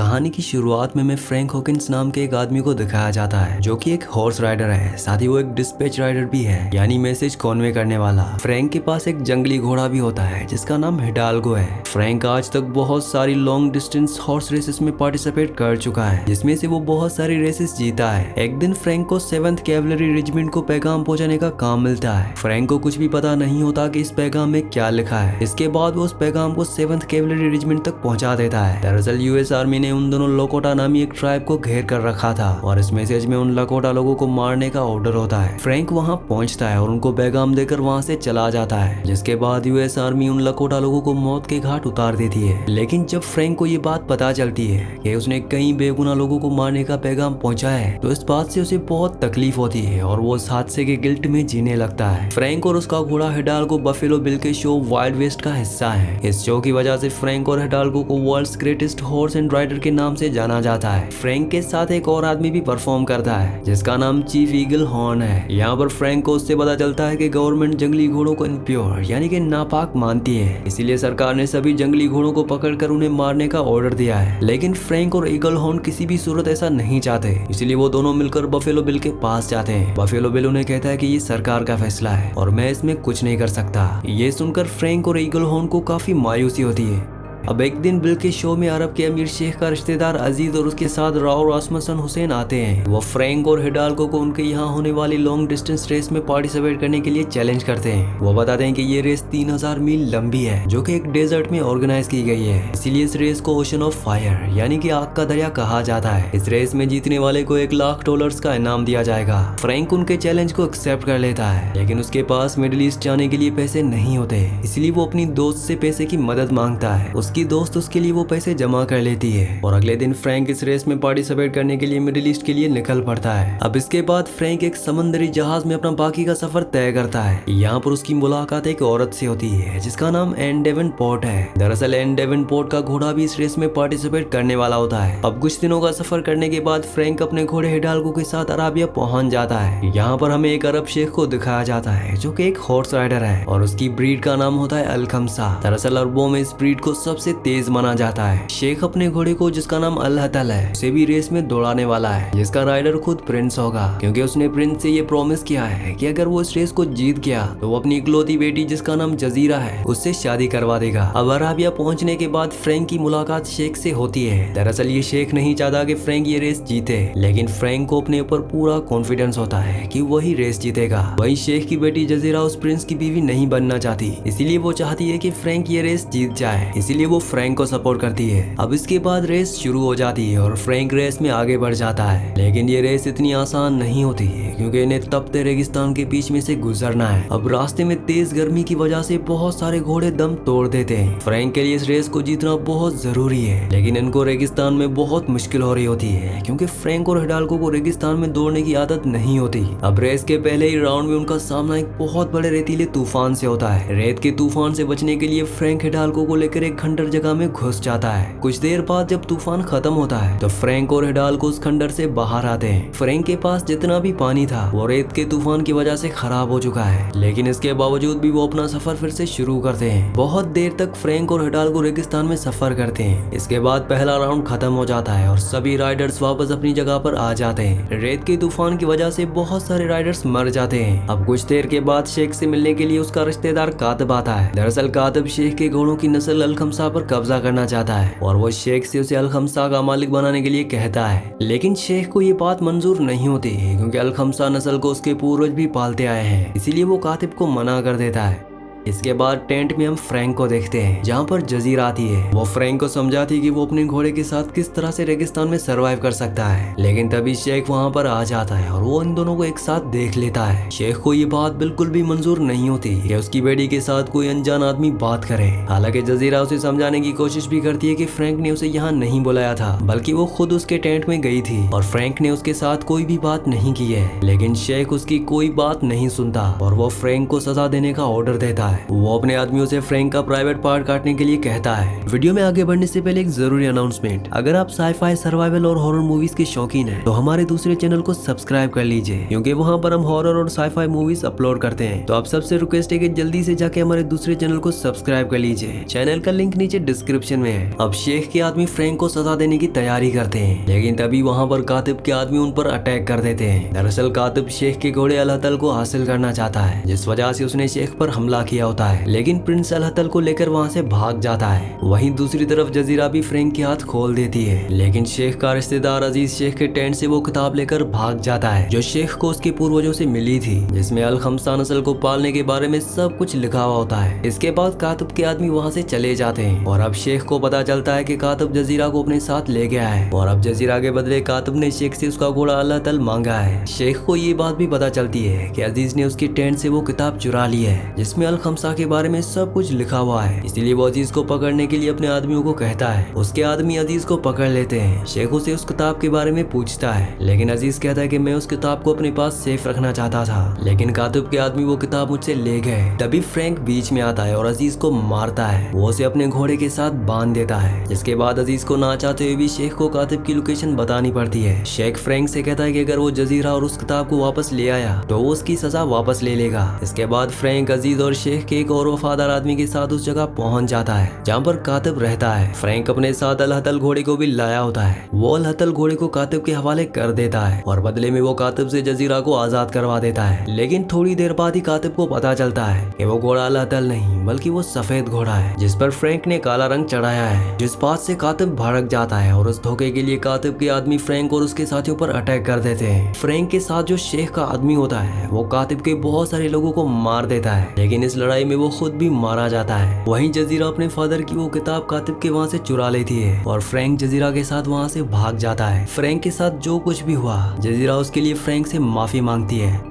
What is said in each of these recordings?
कहानी की शुरुआत में हमें फ्रैंक हॉकिंस नाम के एक आदमी को दिखाया जाता है जो कि एक हॉर्स राइडर है, साथ ही वो एक डिस्पैच राइडर भी है, यानी मैसेज कॉन्वे करने वाला। फ्रैंक के पास एक जंगली घोड़ा भी होता है जिसका नाम हिडाल्गो है। फ्रैंक आज तक बहुत सारी लॉन्ग डिस्टेंस हॉर्स रेसेस में पार्टिसिपेट कर चुका है, जिसमें से वो बहुत सारी रेसेस जीता है। एक दिन फ्रैंक को 7th कैवलरी रेजिमेंट को पैगाम पहुंचाने का काम मिलता है। फ्रैंक को कुछ भी पता नहीं होता कि इस पैगाम में क्या लिखा है। इसके बाद वो उस पैगाम को 7th कैवलरी रेजिमेंट तक पहुंचा देता है। दरअसल यूएस आर्मी ने उन दोनों लकोटा नामी एक ट्राइब को घेर कर रखा था और इस मैसेज में उन लकोटा लोगों को मारने का ऑर्डर होता है। फ्रैंक वहां पहुंचता है और उनको पैगाम देकर वहां से चला जाता है, जिसके बाद यूएस आर्मी उन लकोटा लोगों को मौत के घाट उतार देती है। लेकिन जब फ्रैंक को ये बात पता चलती है कि उसने कई बेगुनाह लोगों को मारने का पैगाम पहुंचाया है, तो इस बात से उसे बहुत तकलीफ होती है और वो उस हादसे के गिल्ट में जीने लगता है। फ्रैंक और उसका घोड़ा हिडाल्गो बफेलो बिल के शो वाइल्ड वेस्ट का हिस्सा है। इस शो की वजह से फ्रैंक और हिडाल्गो को world's greatest horse and rider के नाम से जाना जाता है। फ्रैंक के साथ एक और आदमी भी परफॉर्म करता है जिसका नाम चीफ ईगल हॉर्न है। यहाँ पर फ्रैंक को उससे पता चलता है कि गवर्नमेंट जंगली घोड़ों को इम्प्योर यानी कि नापाक मानती है, इसीलिए सरकार ने सभी जंगली घोड़ों को पकड़कर उन्हें मारने का ऑर्डर दिया है। लेकिन फ्रैंक और ईगल हॉर्न किसी भी सूरत ऐसा नहीं चाहते, इसलिए वो दोनों मिलकर बफेलो बिल के पास जाते हैं। बफेलो बिल उन्हें कहता है कि ये सरकार का फैसला है और मैं इसमें कुछ नहीं कर सकता। ये सुनकर फ्रैंक और ईगल हॉर्न को काफी मायूसी होती है। अब एक दिन बिल के शो में अरब के अमीर शेख का रिश्तेदार अजीज और उसके साथ राव रासमसन हुसैन आते हैं। वो फ्रैंक और हिडाल्गो को उनके यहाँ होने वाली लॉन्ग डिस्टेंस रेस में पार्टिसिपेट करने के लिए चैलेंज करते हैं। वो बताते हैं कि ये रेस 3000 मील लंबी है जो कि एक डेजर्ट में ऑर्गेनाइज की गई है, इसीलिए इस रेस को ओशन ऑफ फायर यानी कि आग का दरिया कहा जाता है। इस रेस में जीतने वाले को $1,00,000 का इनाम दिया जाएगा। फ्रैंक उनके चैलेंज को एक्सेप्ट कर लेता है, लेकिन उसके पास मिडिल ईस्ट जाने के लिए पैसे नहीं होते, इसलिए वो अपनी दोस्त से पैसे की मदद मांगता है। उसकी दोस्त उसके लिए वो पैसे जमा कर लेती है और अगले दिन फ्रैंक इस रेस में पार्टिसिपेट करने के लिए मिडिल ईस्ट के लिए निकल पड़ता है। अब इसके बाद फ्रैंक एक समंदरी जहाज में अपना बाकी का सफर तय करता है। यहाँ पर उसकी मुलाकात एक औरत से होती है जिसका नाम एन डेवनपोर्ट है। दरअसल एन डेवनपोर्ट का घोड़ा भी इस रेस में पार्टिसिपेट करने वाला होता है। अब कुछ दिनों का सफर करने के बाद फ्रैंक अपने घोड़े हिडाल्गो के साथ अराबिया पहुंच जाता है। यहाँ पर हमें एक अरब शेख को दिखाया जाता है जो कि एक हॉर्स राइडर है और उसकी ब्रीड का नाम होता है अलखमसा। दरअसल अरबों में इस ब्रीड को सबसे तेज माना जाता है। शेख अपने घोड़े को जिसका नाम अल्हतल है उसे भी रेस में दौड़ाने वाला है, जिसका राइडर खुद प्रिंस होगा, क्योंकि उसने प्रिंस से ये प्रॉमिस किया है कि अगर वो इस रेस को जीत गया तो वो अपनी इकलौती बेटी जिसका नाम जजीरा है उससे शादी करवा देगा। अब अराबिया पहुंचने के बाद फ्रैंक की मुलाकात शेख से होती है। दरअसल ये शेख नहीं चाहता कि फ्रैंक ये रेस जीते, लेकिन फ्रैंक को अपने ऊपर पूरा कॉन्फिडेंस होता है कि वही रेस जीतेगा। वही शेख की बेटी जजीरा उस प्रिंस की बीवी नहीं बनना चाहती, इसीलिए वो चाहती है कि फ्रैंक ये रेस जीत जाए, इसीलिए वो फ्रैंक को सपोर्ट करती है। अब इसके बाद रेस शुरू हो जाती है और फ्रैंक रेस में आगे बढ़ जाता है, लेकिन ये रेस इतनी आसान नहीं होती है क्योंकि इन्हें तपते रेगिस्तान के बीच में से गुजरना है। अब रास्ते में तेज गर्मी की वजह से बहुत सारे घोड़े दम तोड़ देते हैं। फ्रैंक के लिए इस रेस को जीतना बहुत जरूरी है, लेकिन इनको रेगिस्तान में बहुत मुश्किल हो रही होती है क्योंकि फ्रैंक और हिडाल्गो को रेगिस्तान में दौड़ने की आदत नहीं होती। अब रेस के पहले ही राउंड में उनका सामना एक बहुत बड़े रेतीले तूफान से होता है। रेत के तूफान से बचने के लिए फ्रैंक हिडाल्गो को लेकर एक खंडर जगह में घुस जाता है। कुछ देर बाद जब तूफान खत्म होता है तो फ्रैंक और हिडाल्गो उस खंडर से बाहर आते हैं। फ्रैंक के पास जितना भी पानी था वो रेत के तूफान की वजह से खराब हो चुका है, लेकिन इसके बावजूद भी वो अपना सफर फिर से शुरू करते हैं। बहुत देर तक फ्रैंक और हिडाल्गो रेगिस्तान में सफर करते हैं। इसके बाद पहला राउंड खत्म हो जाता है और सभी राइडर्स वापस अपनी जगह पर आ जाते हैं। रेत के तूफान की वजह से बहुत सारे राइडर्स मर जाते हैं। अब कुछ देर के बाद शेख से मिलने के लिए उसका रिश्तेदार कातिब आता है। दरअसल कातिब शेख के घोड़ों की नस्ल अलखमसा पर कब्जा करना चाहता है और वो शेख से उसे अलखमसा का मालिक बनाने के लिए कहता है, लेकिन शेख को ये बात मंजूर नहीं होती क्योंकि अलखमसा नस्ल को उसके पूर्वज भी पालते आए हैं, इसीलिए वो कातिब को मना कर देता है। इसके बाद टेंट में हम फ्रैंक को देखते हैं जहाँ पर जजीरा आती है। वो फ्रैंक को समझाती है कि वो अपने घोड़े के साथ किस तरह से रेगिस्तान में सरवाइव कर सकता है, लेकिन तभी शेख वहाँ पर आ जाता है और वो इन दोनों को एक साथ देख लेता है। शेख को ये बात बिल्कुल भी मंजूर नहीं होती कि उसकी बेटी के साथ कोई अनजान आदमी बात करे। हालांकि जजीरा उसे समझाने की कोशिश भी करती है कि फ्रैंक ने उसे यहाँ नहीं बुलाया था, बल्कि वो खुद उसके टेंट में गई थी और फ्रैंक ने उसके साथ कोई भी बात नहीं की है। लेकिन शेख उसकी कोई बात नहीं सुनता और वो फ्रैंक को सजा देने का ऑर्डर देता है। है। वो अपने आदमियों से फ्रैंक का प्राइवेट पार्ट काटने के लिए कहता है। वीडियो में आगे बढ़ने से पहले एक जरूरी अनाउंसमेंट, अगर आप साईफाई, सर्वाइवल और हॉरर मूवीज के शौकीन हैं तो हमारे दूसरे चैनल को सब्सक्राइब कर लीजिए, क्योंकि वहाँ पर हम हॉरर और साईफाई मूवीज अपलोड करते हैं। तो आप सबसे रिक्वेस्ट है कि जल्दी से जाके हमारे दूसरे चैनल को सब्सक्राइब कर लीजिए। चैनल का लिंक नीचे डिस्क्रिप्शन में है। अब शेख के आदमी फ्रैंक को सजा देने की तैयारी करते हैं, लेकिन तभी वहाँ पर कातिब के आदमी उन पर अटैक कर देते हैं। दरअसल कातिब शेख के घोड़े अल-हतल को हासिल करना चाहता है, जिस वजह से उसने शेख पर हमला किया होता है, लेकिन प्रिंस अल-हतल को लेकर वहाँ से भाग जाता है। वहीं दूसरी तरफ जजीरा भी फ्रैंक के हाथ खोल देती है, लेकिन शेख का रिश्तेदार अजीज शेख के टेंट से वो किताब लेकर भाग जाता है जो शेख को उसके पूर्वजों से मिली थी, जिसमें अल-खमसा नस्ल को पालने के बारे में सब कुछ लिखा हुआ होता है। इसके बाद कातिब के आदमी वहाँ से चले जाते हैं और अब शेख को पता चलता है कि कातिब जजीरा को अपने साथ ले गया है और अब जजीरा के बदले कातिब ने शेख से उसका घोड़ा अल-हतल मांगा है। शेख को ये बात भी पता चलती है कि अजीज ने उसकी टेंट से वो किताब चुरा ली है, जिसमें अल-खमसा के बारे में सब कुछ लिखा हुआ है। इसलिए वो अजीज को पकड़ने के लिए अपने आदमियों को कहता है। उसके आदमी अजीज को पकड़ लेते हैं। शेख उसे उस किताब के बारे में पूछता है, लेकिन अजीज कहता है कि मैं उस किताब को अपने पास सेफ रखना चाहता था, लेकिन कातिब के आदमी वो किताब मुझसे ले गए। तभी फ्रैंक बीच में आता है और अजीज को मारता है। वो उसे अपने घोड़े के साथ बांध देता है, जिसके बाद अजीज को ना चाहते हुए भी शेख को कातिब की लोकेशन बतानी पड़ती है। शेख फ्रैंक से कहता है कि अगर वो जजीरा और उस किताब को वापस ले आया तो वो उसकी सजा वापस ले लेगा। इसके बाद फ्रैंक अजीज और शेख के एक और वफादार आदमी के साथ उस जगह पहुंच जाता है जहाँ पर कातिब रहता है। फ्रैंक अपने साथ अल-हतल घोड़े को भी लाया होता है। वो अल-हतल घोड़े को कातिब के हवाले कर देता है और बदले में वो कातिब से जजीरा को आजाद करवा देता है। लेकिन थोड़ी देर बाद ही कातिब को पता चलता है कि वो घोड़ा अल-हतल नहीं बल्कि वो सफेद घोड़ा है, जिस पर फ्रैंक ने काला रंग चढ़ाया है, जिस बात से कातिब भड़क जाता है और उस धोखे के लिए कातिब के आदमी फ्रैंक और उसके साथियों पर अटैक कर देते हैं। फ्रैंक के साथ जो शेख का आदमी होता है वो कातिब के बहुत सारे लोगों को मार देता है, लेकिन इस लड़ाई में वो खुद भी मारा जाता है। वहीं जजीरा अपने फादर की वो किताब कातिब के वहाँ से चुरा लेती है और फ्रैंक जजीरा के साथ वहाँ से भाग जाता है। फ्रैंक के साथ जो कुछ भी हुआ, जजीरा उसके लिए फ्रैंक से माफी मांगती है।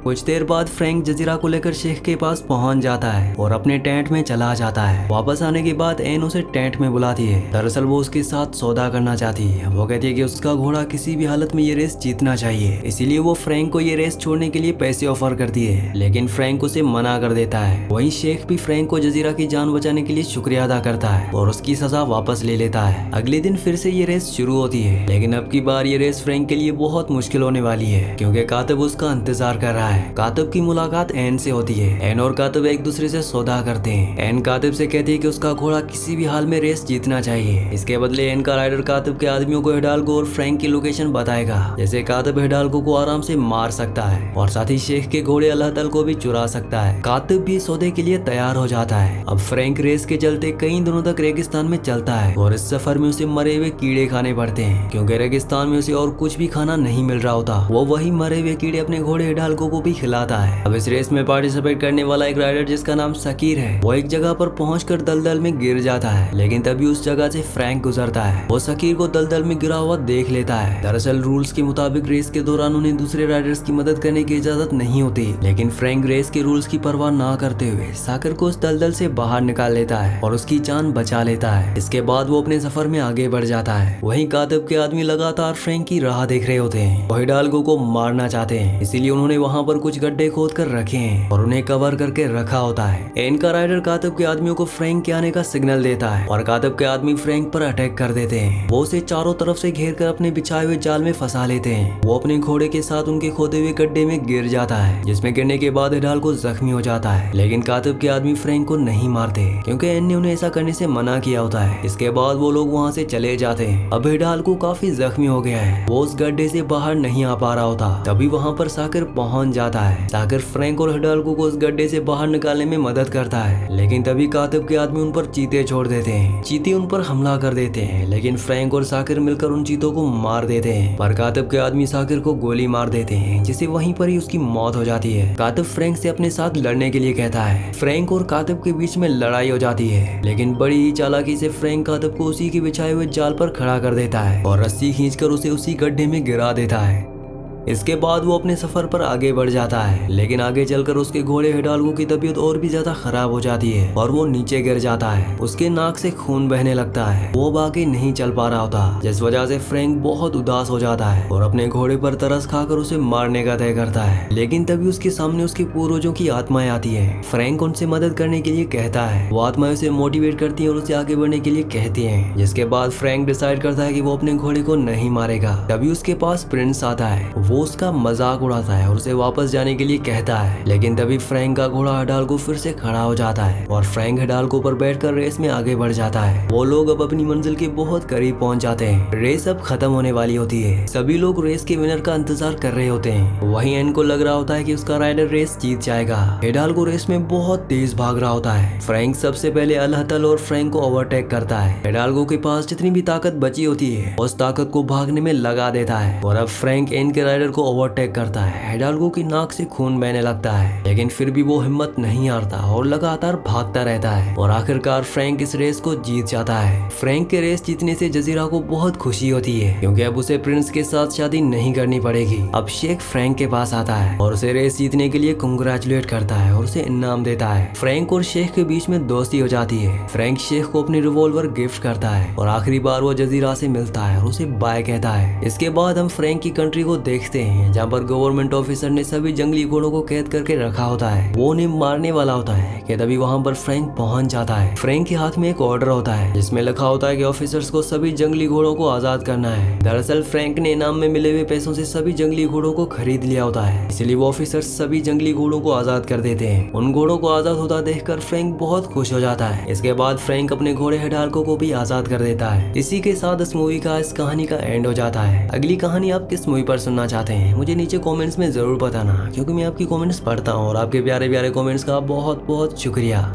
कुछ देर बाद फ्रैंक जजीरा को लेकर शेख के पास पहुंच जाता है और अपने टेंट में चला जाता है। वापस आने के बाद एन उसे टेंट में बुलाती है। दरअसल वो उसके साथ सौदा करना चाहती है। वो कहती है कि उसका घोड़ा किसी भी हालत में ये रेस जीतना चाहिए, इसीलिए वो फ्रैंक को ये रेस छोड़ने के लिए पैसे ऑफर करती है, लेकिन फ्रैंक उसे मना कर देता है। वहीं शेख भी फ्रैंक को जजीरा की जान बचाने के लिए शुक्रिया अदा करता है और उसकी सजा वापस ले लेता है। अगले दिन फिर से ये रेस शुरू होती है, लेकिन अब की बार ये रेस फ्रैंक के लिए बहुत मुश्किल होने वाली है, क्योंकि कातिब उसका इंतजार कर रहा है। कातिब की मुलाकात एन से होती है। एन और कातिब एक दूसरे से सौदा करते हैं। एन कातिब से कहती है कि उसका घोड़ा किसी भी हाल में रेस जीतना चाहिए। इसके बदले एन का राइडर कातिब के आदमियों को हिडाल्गो और फ्रैंक की लोकेशन बताएगा, जैसे कातिब हिडाल्गो को आराम से मार सकता है और साथ ही शेख के घोड़े अल-हतल को भी चुरा सकता है। कातिब भी सौदे के लिए तैयार हो जाता है। अब फ्रैंक रेस के चलते कई दिनों तक रेगिस्तान में चलता है और इस सफर में उसे मरे हुए कीड़े खाने पड़ते हैं, क्योंकि रेगिस्तान में उसे और कुछ भी खाना नहीं मिल रहा होता। वो वही मरे हुए कीड़े अपने घोड़े हिडाल्गो को भी खिलाता है। अब इस रेस में पार्टिसिपेट करने वाला एक राइडर जिसका नाम शकीर है, वो एक जगह पर पहुंचकर दलदल में गिर जाता है, लेकिन तभी उस जगह से फ्रैंक गुजरता है। वो शकीर को दलदल में गिरा हुआ देख लेता है। दरअसल रूल्स के मुताबिक रेस के दौरान उन्हें दूसरे राइडर्स की मदद करने की इजाजत नहीं होती, लेकिन फ्रैंक रेस के रूल्स की परवाह ना करते हुए शाकिर को उस दलदल से बाहर निकाल लेता है और उसकी जान बचा लेता है। इसके बाद वो अपने सफर में आगे बढ़ जाता है। वहीं कातिब के आदमी लगातार फ्रैंक की राह देख रहे होते हैं। वो हिडाल्गो को मारना चाहते हैं, इसीलिए उन्होंने वहाँ पर कुछ गड्ढे खोद कर रखे हैं और उन्हें कवर करके रखा होता है। एन का राइडर कातिब के आदमियों को फ्रैंक के आने का सिग्नल देता है और कातिब के आदमी फ्रैंक पर अटैक कर देते हैं। वो उसे चारों तरफ से घेर कर अपने बिछाए हुए जाल में फंसा लेते हैं। वो अपने घोड़े के साथ उनके खोदे हुए गड्ढे में गिर जाता है, जिसमें गिरने के बाद हिडाल्गो जख्मी हो जाता है, लेकिन कातिब के आदमी फ्रैंक को नहीं मारते, क्योंकि एन ने उन्हें ऐसा करने से मना किया होता है। इसके बाद वो लोग वहाँ से चले जाते हैं। अब हिडाल्गो काफी जख्मी हो गया है। वो उस गड्ढे से बाहर नहीं आ पा रहा होता। तभी वहाँ पर शाकिर पहुँच जाता है। शाकिर फ्रैंक और हिडाल्गो को उस गड्ढे से बाहर निकालने में मदद करता है, लेकिन तभी कातिब के आदमी उन पर चीते छोड़ देते हैं। चीते उन पर हमला कर देते हैं, लेकिन फ्रैंक और शाकिर मिलकर उन चीतों को मार देते हैं। पर कातिब के आदमी शाकिर को गोली मार देते हैं, जिससे वहीं पर ही उसकी मौत हो जाती है। कातिब फ्रैंक से अपने साथ लड़ने के लिए कहता है। फ्रैंक और कातिब के बीच में लड़ाई हो जाती है, लेकिन बड़ी ही चालाकी से फ्रैंक कातिब को उसी के बिछाए हुए जाल पर खड़ा कर देता है और रस्सी खींचकर उसे उसी गड्ढे में गिरा देता है। इसके बाद वो अपने सफर पर आगे बढ़ जाता है, लेकिन आगे चलकर उसके घोड़े हिडाल्गो की तबीयत और भी ज्यादा खराब हो जाती है और वो नीचे गिर जाता है। उसके नाक से खून बहने लगता है, वो अब आगे नहीं चल पा रहा होता, जिस वजह से फ्रैंक बहुत उदास हो जाता है और अपने घोड़े पर तरस खाकर उसे मारने का तय करता है। लेकिन तभी उसके सामने उसके पूर्वजों की आत्माएं आती है। फ्रैंक उनसे मदद करने के लिए कहता है, वो आत्माएं उसे मोटिवेट करती है और उसे आगे बढ़ने के लिए कहती है, जिसके बाद फ्रैंक डिसाइड करता है कि वो अपने घोड़े को नहीं मारेगा। तभी उसके पास प्रिंस आता है, वो उसका मजाक उड़ाता है और उसे वापस जाने के लिए कहता है। लेकिन तभी फ्रैंक का घोड़ा हिडाल्गो फिर से खड़ा हो जाता है और फ्रैंक हिडाल्गो पर बैठकर रेस में आगे बढ़ जाता है। वो लोग अब अपनी मंजिल के बहुत करीब पहुंच जाते हैं। रेस अब खत्म होने वाली होती है। सभी लोग रेस के विनर का इंतजार कर रहे होते हैं। वहीं एन को लग रहा होता है कि उसका राइडर रेस जीत जाएगा। हिडाल्गो रेस में बहुत तेज भाग रहा होता है। फ्रैंक सबसे पहले अलहतल और फ्रैंक को ओवरटेक करता है। हिडाल्गो के पास जितनी भी ताकत बची होती है उस ताकत को भागने में लगा देता है और अब फ्रैंक एन के राइडर को ओवरटेक करता है। हिडाल्गो की नाक से खून बहने लगता है, लेकिन फिर भी वो हिम्मत नहीं हारता और लगातार भागता रहता है और आखिरकार फ्रैंक इस रेस को जीत जाता है। फ्रैंक के रेस जीतने से जजीरा को बहुत खुशी होती है, क्योंकि अब उसे प्रिंस के साथ शादी नहीं करनी पड़ेगी। अब शेख फ्रैंक के पास आता है और उसे रेस जीतने के लिए कंग्रेचुलेट करता है और उसे इनाम देता है। फ्रैंक और शेख के बीच में दोस्ती हो जाती है। फ्रैंक शेख को अपनी रिवॉल्वर गिफ्ट करता है और आखिरी बार वो जजीरा से मिलता है और उसे बाय कहता है। इसके बाद हम फ्रैंक की कंट्री को देखते हैं, जहाँ पर गवर्नमेंट ऑफिसर ने सभी जंगली घोड़ों को कैद करके रखा होता है। वो उन्हें मारने वाला होता है कि तभी वहाँ पर फ्रैंक पहुंच जाता है। फ्रैंक के हाथ में एक ऑर्डर होता है जिसमें लिखा होता है कि ऑफिसर्स को सभी जंगली घोड़ों को आजाद करना है। दरअसल फ्रैंक ने इनाम में मिले हुए पैसों से सभी जंगली घोड़ों को खरीद लिया होता है, इसलिए वो ऑफिसर्स सभी जंगली घोड़ों को आजाद कर देते हैं। उन घोड़ों को आजाद होता देखकर फ्रैंक बहुत खुश हो जाता है। इसके बाद फ्रैंक अपने घोड़े हिडाल्गो को भी आजाद कर देता है। इसी के साथ इस मूवी का इस कहानी का एंड हो जाता है। अगली कहानी आप किस मूवी पर सुनना चाहते हैं मुझे नीचे कमेंट्स में जरूर बताना, क्योंकि मैं आपकी कमेंट्स पढ़ता हूँ और आपके प्यारे प्यारे कमेंट्स का बहुत बहुत शुक्रिया।